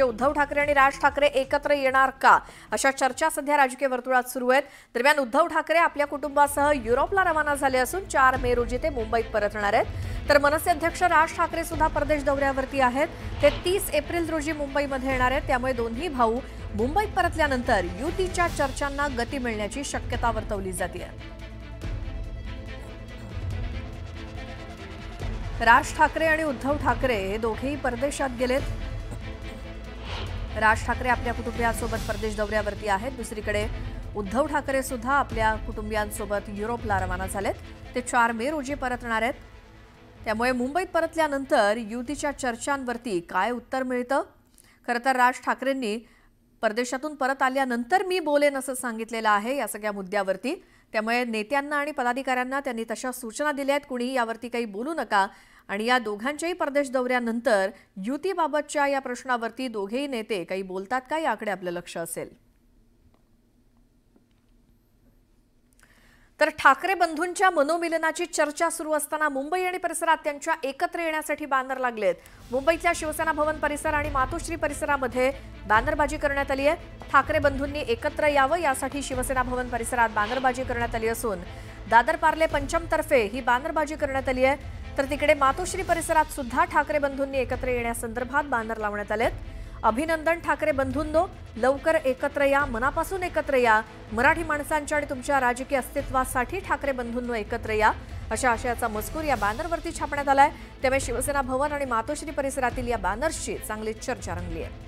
उद्धव ठाकरे आणि राज ठाकरे एकत्र येणार का अशा चर्चा सध्या राजकीय वर्तुळात सुरू आहेत। दरम्यान उद्धव ठाकरे आपल्या कुटुंबासह युरोपला रवाना झाले असून 4 मे रोजी ते मुंबईत परतणार आहेत। तर मनसे अध्यक्ष राज ठाकरे सुद्धा परदेश दौऱ्यावरती आहेत। ते 30 एप्रिल रोजी मुंबईमध्ये येणार आहेत। त्यामुळे दोन्ही भाऊ मुंबईत परतल्यानंतर युतीच्या चर्चांना गती मिळण्याची शक्यता वर्तवली जाते। राज ठाकरे आणि उद्धव ठाकरे हे दोघेही परदेशात गेलेत। राज ठाकरे आपल्या कुटुंबियांसोबत परदेश दौऱ्यावरती आहेत। दुसरीकडे उद्धव ठाकरे सुद्धा आपल्या कुटुंबियांसोबत युरोपला रवाना झालेत। ते 4 मे रोजी परतणार आहेत। त्यामुळे मुंबईत परतल्यानंतर युतीच्या चर्चांवरती काय उत्तर मिळतं? खरं तर राज ठाकरेंनी परदेशातून परत आल्यानंतर मी बोलेन असं सांगितलेलं आहे या सगळ्या मुद्द्यावरती। त्यामुळे नेत्यांना आणि पदाधिकाऱ्यांना त्यांनी तशा सूचना दिल्या आहेत, कुणीही यावरती काही बोलू नका। आणि या दोघांच्याही परदेश दौऱ्यानंतर युतीबाबतच्या या प्रश्नावरती दोघेही नेते काही बोलतात का याकडे आपलं लक्ष असेल। तर ठाकरे बंधूंच्या मनोमिलनाची चर्चा सुरू असताना मुंबई आणि परिसरात त्यांच्या एकत्र येण्यासाठी बॅनर लागलेत। मुंबईतल्या शिवसेना भवन परिसर आणि मातोश्री परिसरामध्ये बॅनरबाजी करण्यात आली आहे। ठाकरे बंधूंनी एकत्र यावं यासाठी शिवसेना भवन परिसरात बॅनरबाजी करण्यात आली असून दादर पार्ले पंचमतर्फे ही बॅनरबाजी करण्यात आली आहे। तर तिकडे मातोश्री परिसरात सुद्धा ठाकरे बंधूंनी एकत्र येण्यासंदर्भात बॅनर लावण्यात आलेत। अभिनंदन ठाकरे बंधूंनो, लवकर एकत्र या, मनापासून एकत्र या, मराठी माणसांच्या आणि तुमच्या राजकीय अस्तित्वासाठी ठाकरे बंधूंनो एकत्र या अशा आशयाचा मजकूर या बॅनरवरती छापण्यात आलाय। त्यामुळे शिवसेना भवन आणि मातोश्री परिसरातील या बॅनर्सची चांगली चर्चा रंगली आहे।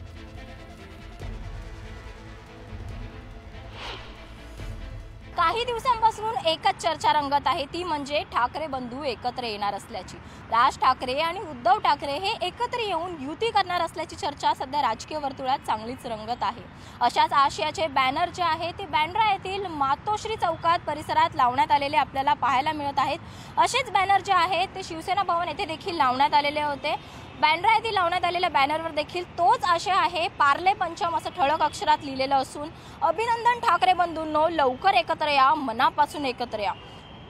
काही दिवसांपासून एकच चर्चा रंगत आहे, ती म्हणजे ठाकरे बंधू एकत्र येणार असल्याची। राज ठाकरे आणि उद्धव ठाकरे हे एकत्र येऊन युती करणार असल्याची चर्चा सध्या राजकीय वर्तुळात चांगलीच रंगत आहे। अशाच आशयाचे बॅनर जे आहे ते बँड्रा येथील मातोश्री चौकात परिसरात लावण्यात आलेले आपल्याला पाहायला मिळत आहेत। असेच बॅनर जे आहेत ते शिवसेना भवन येथे देखील लावण्यात आलेले होते। बँड्रा येथे लावण्यात आलेल्या बॅनरवर देखील तोच आशय आहे, पार्ले पंचम असं ठळक अक्षरात लिहिलेलं असून अभिनंदन ठाकरे बंधूंनो, लवकर एकत्र या, मनापासून एकत्र या।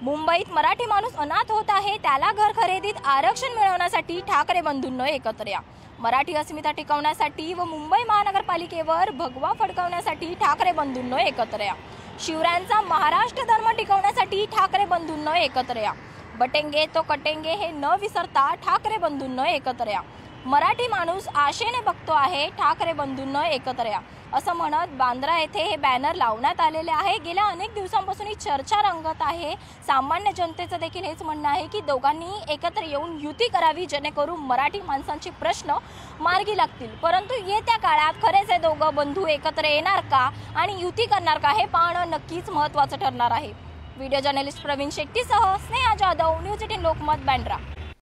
मुंबईत मराठी माणूस अनाथ होत आहे, त्याला घर खरेदीत आरक्षण मिळवण्यासाठी ठाकरे बंधूंनो एकत्र या। मराठी अस्मिता टिकवण्यासाठी व मुंबई महानगरपालिकेवर भगवा फडकवण्यासाठी ठाकरे बंधूंनो एकत्र या। शिवरायांचा महाराष्ट्र धर्म टिकवण्यासाठी ठाकरे बंधूंनो एकत्र या। बटेंगे तो कटेंगे हे न विसरता ठाकरे बंधूंनो एकत्र या। मराठी माणूस आशेने बघतो आहे, ठाकरे बंधूंनो एकत्र या असं म्हणत बांद्रा येथे हे बॅनर लावण्यात आलेले आहे। गेल्या अनेक दिवसांपासून ही चर्चा रंगत आहे। सामान्य जनतेचं देखील हेच म्हणणं आहे की दोघांनी एकत्र येऊन युती करावी, जेणेकरून मराठी माणसांचे प्रश्न मार्गी लागतील। परंतु येत्या काळात खरेच हे दोघं बंधू एकत्र येणार का आणि युती करणार का हे पाहणं नक्कीच महत्त्वाचं ठरणार आहे। व्हिडिओ जर्नलिस्ट प्रवीण शेट्टीसह स्नेहा जाधव, न्यूज 18 लोकमत, बँड्रा।